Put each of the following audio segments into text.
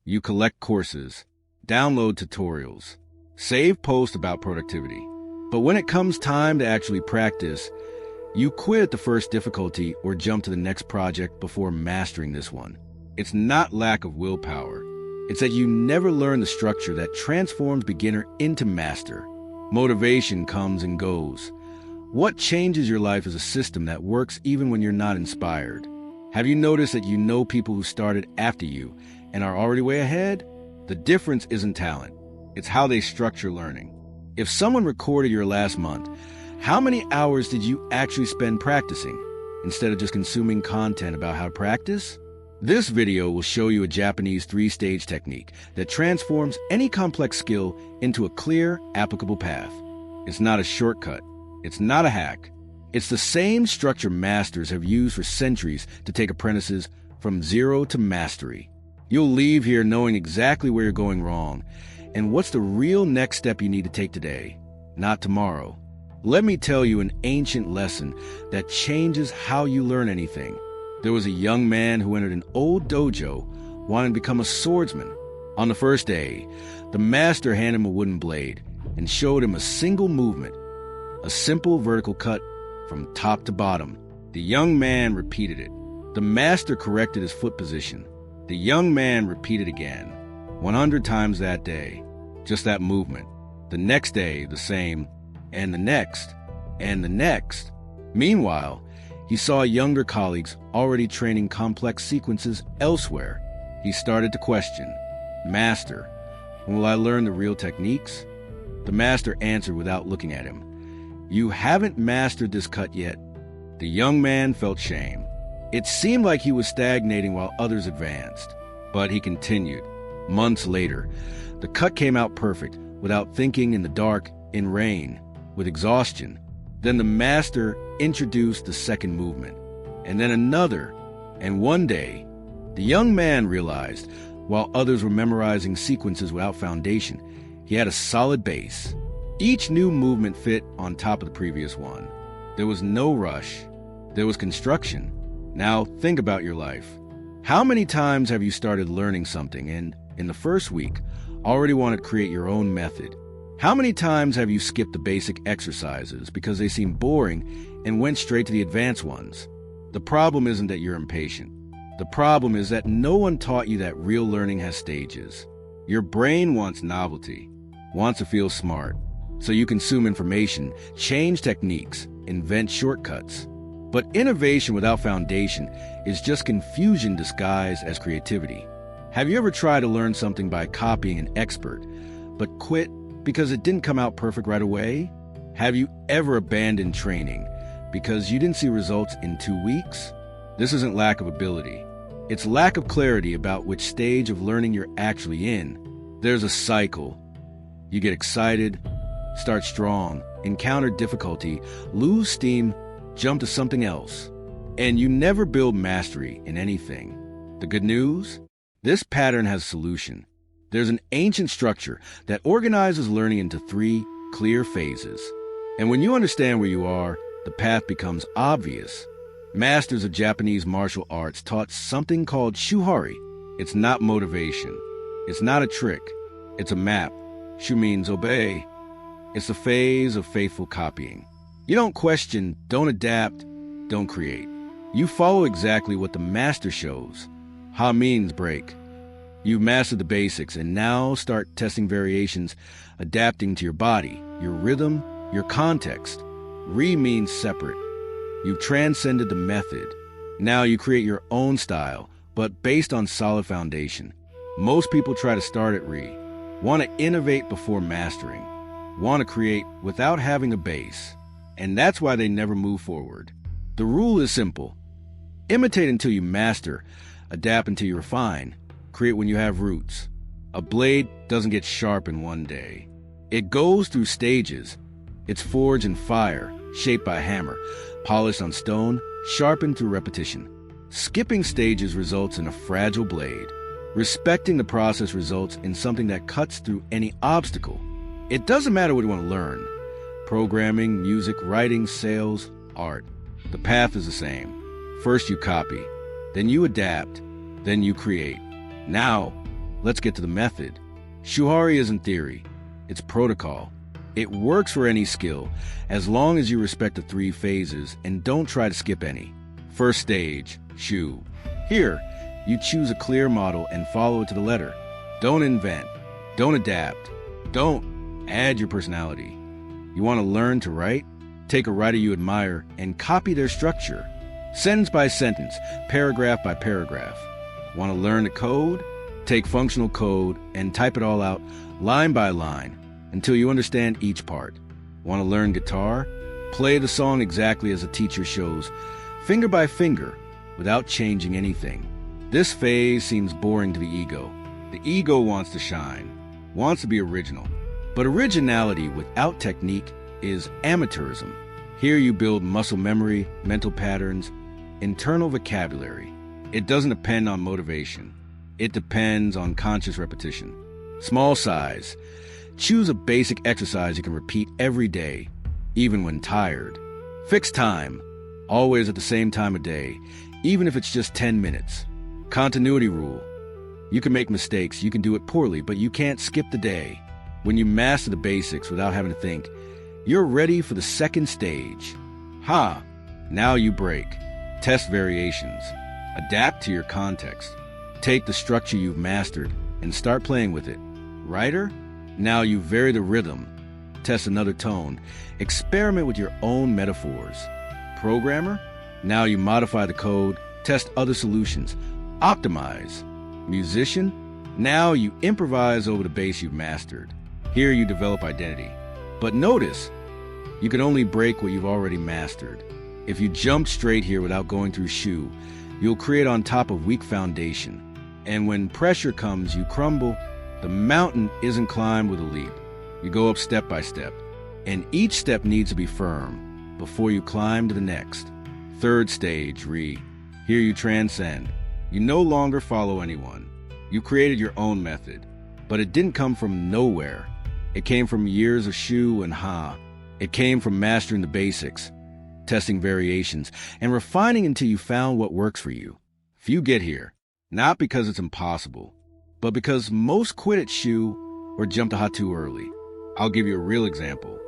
You collect courses, download tutorials, save posts about productivity. But when it comes time to actually practice, you quit at the first difficulty or jump to the next project before mastering this one. It's not lack of willpower. It's that you never learn the structure that transforms beginner into master. Motivation comes and goes. What changes your life is a system that works even when you're not inspired. Have you noticed that you know people who started after you and are already way ahead? The difference isn't talent. It's how they structure learning. If someone recorded your last month, how many hours did you actually spend practicing instead of just consuming content about how to practice? This video will show you a Japanese 3-stage technique that transforms any complex skill into a clear, applicable path. It's not a shortcut. It's not a hack. It's the same structure masters have used for centuries to take apprentices from zero to mastery. You'll leave here knowing exactly where you're going wrong and what's the real next step you need to take today, not tomorrow. Let me tell you an ancient lesson that changes how you learn anything. There was a young man who entered an old dojo wanting to become a swordsman. On the first day, the master handed him a wooden blade and showed him a single movement, a simple vertical cut from top to bottom. The young man repeated it. The master corrected his foot position. The young man repeated again, 100 times that day, just that movement. The next day, the same, and the next, and the next. Meanwhile, he saw younger colleagues already training complex sequences elsewhere. He started to question, "Master, when will I learn the real techniques?" The master answered without looking at him, "You haven't mastered this cut yet." The young man felt shame. It seemed like he was stagnating while others advanced. But he continued. Months later, the cut came out perfect, without thinking, in the dark, in rain, with exhaustion. Then the master introduced the second movement, and then another, and one day, the young man realized, while others were memorizing sequences without foundation, he had a solid base. Each new movement fit on top of the previous one. There was no rush. There was construction. Now think about your life. How many times have you started learning something and, in the first week, already want to create your own method? How many times have you skipped the basic exercises because they seemed boring and went straight to the advanced ones? The problem isn't that you're impatient. The problem is that no one taught you that real learning has stages. Your brain wants novelty, wants to feel smart, so you consume information, change techniques, invent shortcuts. But innovation without foundation is just confusion disguised as creativity. Have you ever tried to learn something by copying an expert, but quit because it didn't come out perfect right away? Have you ever abandoned training because you didn't see results in 2 weeks? This isn't lack of ability. It's lack of clarity about which stage of learning you're actually in. There's a cycle. You get excited, start strong, encounter difficulty, lose steam, jump to something else. And you never build mastery in anything. The good news? This pattern has a solution. There's an ancient structure that organizes learning into 3 clear phases. And when you understand where you are, the path becomes obvious. Masters of Japanese martial arts taught something called Shuhari. It's not motivation. It's not a trick. It's a map. Shu means obey. It's a phase of faithful copying. You don't question, don't adapt, don't create. You follow exactly what the master shows. Ha means break. You've mastered the basics and now start testing variations, adapting to your body, your rhythm, your context. Re means separate. You've transcended the method. Now you create your own style, but based on solid foundation. Most people try to start at Re, want to innovate before mastering, want to create without having a base. And that's why they never move forward. The rule is simple. Imitate until you master, adapt until you refine. Create when you have roots. A blade doesn't get sharp in one day. It goes through stages. It's forged in fire, shaped by a hammer, polished on stone, sharpened through repetition. Skipping stages results in a fragile blade. Respecting the process results in something that cuts through any obstacle. It doesn't matter what you want to learn. Programming, music, writing, sales, art. The path is the same. First you copy, then you adapt, then you create. Now, let's get to the method. Shuhari isn't theory, it's protocol. It works for any skill, as long as you respect the 3 phases and don't try to skip any. First stage, Shu. Here, you choose a clear model and follow it to the letter. Don't invent, don't adapt, don't add your personality. You want to learn to write? Take a writer you admire and copy their structure. Sentence by sentence, paragraph by paragraph. Want to learn to code? Take functional code and type it all out line by line until you understand each part. Want to learn guitar? Play the song exactly as the teacher shows, finger by finger, without changing anything. This phase seems boring to the ego. The ego wants to shine, wants to be original. But originality without technique is amateurism. Here you build muscle memory, mental patterns, internal vocabulary. It doesn't depend on motivation. It depends on conscious repetition. Small size. Choose a basic exercise you can repeat every day, even when tired. Fixed time. Always at the same time of day, even if it's just 10 minutes. Continuity rule. You can make mistakes, you can do it poorly, but you can't skip the day. When you master the basics without having to think, you're ready for the second stage. Now you break. Test variations. Adapt to your context. Take the structure you've mastered and start playing with it. Writer? Now you vary the rhythm. Test another tone. Experiment with your own metaphors. Programmer? Now you modify the code, test other solutions. Optimize. Musician? Now you improvise over the bass you've mastered. Here you develop identity. But notice, you can only break what you've already mastered. If you jump straight here without going through Shu, you'll create on top of weak foundation. And when pressure comes, you crumble. The mountain isn't climbed with a leap. You go up step by step. And each step needs to be firm before you climb to the next. Third stage, Re. Here you transcend. You no longer follow anyone. You created your own method. But it didn't come from nowhere. It came from years of Shu and Ha. It came from mastering the basics, testing variations, and refining until you found what works for you. Few get here, not because it's impossible, but because most quit at Shu or jump to Ha too early. I'll give you a real example.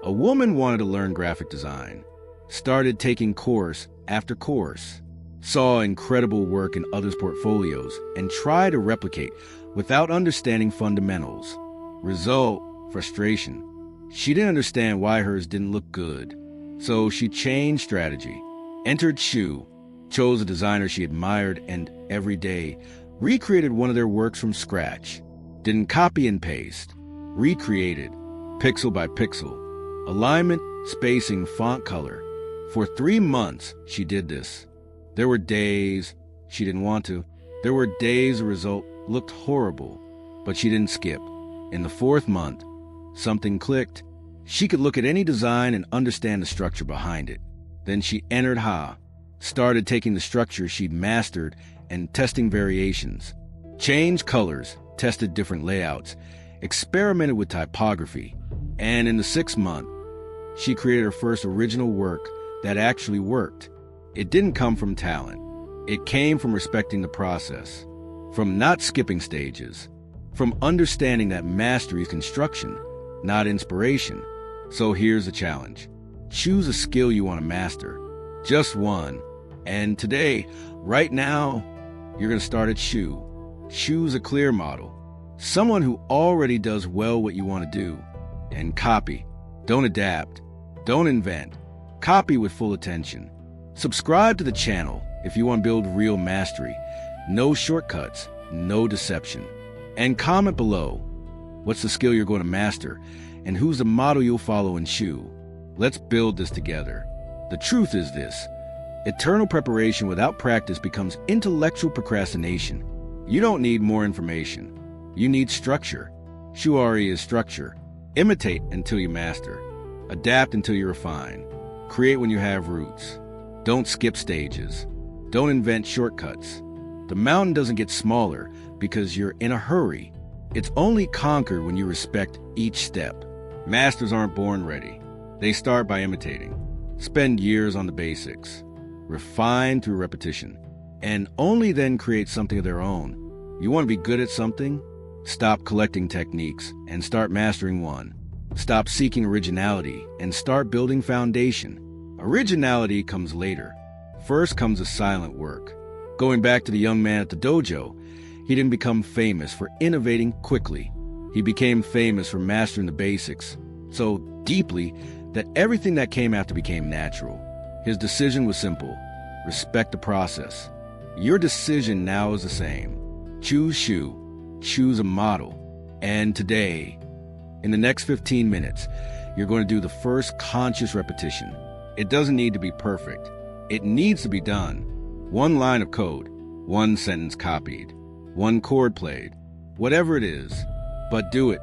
A woman wanted to learn graphic design, started taking course after course, saw incredible work in others' portfolios, and tried to replicate without understanding fundamentals. Result, frustration. She didn't understand why hers didn't look good. So she changed strategy, entered Shu, chose a designer she admired, and every day recreated one of their works from scratch. Didn't copy and paste. Recreated, pixel by pixel. Alignment, spacing, font color. For 3 months, she did this. There were days she didn't want to. There were days the result looked horrible, but she didn't skip. In the 4th month, something clicked. She could look at any design and understand the structure behind it. Then she entered Ha, started taking the structure she'd mastered and testing variations. Changed colors, tested different layouts, experimented with typography. And in the 6th month, she created her first original work that actually worked. It didn't come from talent. It came from respecting the process, from not skipping stages, from understanding that mastery is construction, not inspiration. So here's the challenge. Choose a skill you want to master. Just one. And today, right now, you're going to start at Shu. Choose a clear model. Someone who already does well what you want to do. And copy. Don't adapt. Don't invent. Copy with full attention. Subscribe to the channel if you want to build real mastery. No shortcuts, no deception. And comment below, what's the skill you're going to master, and who's the model you'll follow in Shu? Let's build this together. The truth is this: eternal preparation without practice becomes intellectual procrastination. You don't need more information. You need structure. Shuhari is structure. Imitate until you master. Adapt until you refine. Create when you have roots. Don't skip stages. Don't invent shortcuts. The mountain doesn't get smaller because you're in a hurry. It's only conquered when you respect each step. Masters aren't born ready. They start by imitating. Spend years on the basics. Refine through repetition. And only then create something of their own. You want to be good at something? Stop collecting techniques and start mastering one. Stop seeking originality and start building foundation. Originality comes later. First comes the silent work. Going back to the young man at the dojo, he didn't become famous for innovating quickly. He became famous for mastering the basics so deeply that everything that came after became natural. His decision was simple: respect the process. Your decision now is the same. Choose Shu, choose a model. And today, in the next 15 minutes, you're going to do the first conscious repetition. It doesn't need to be perfect. It needs to be done. One line of code, one sentence copied, one chord played, whatever it is, but do it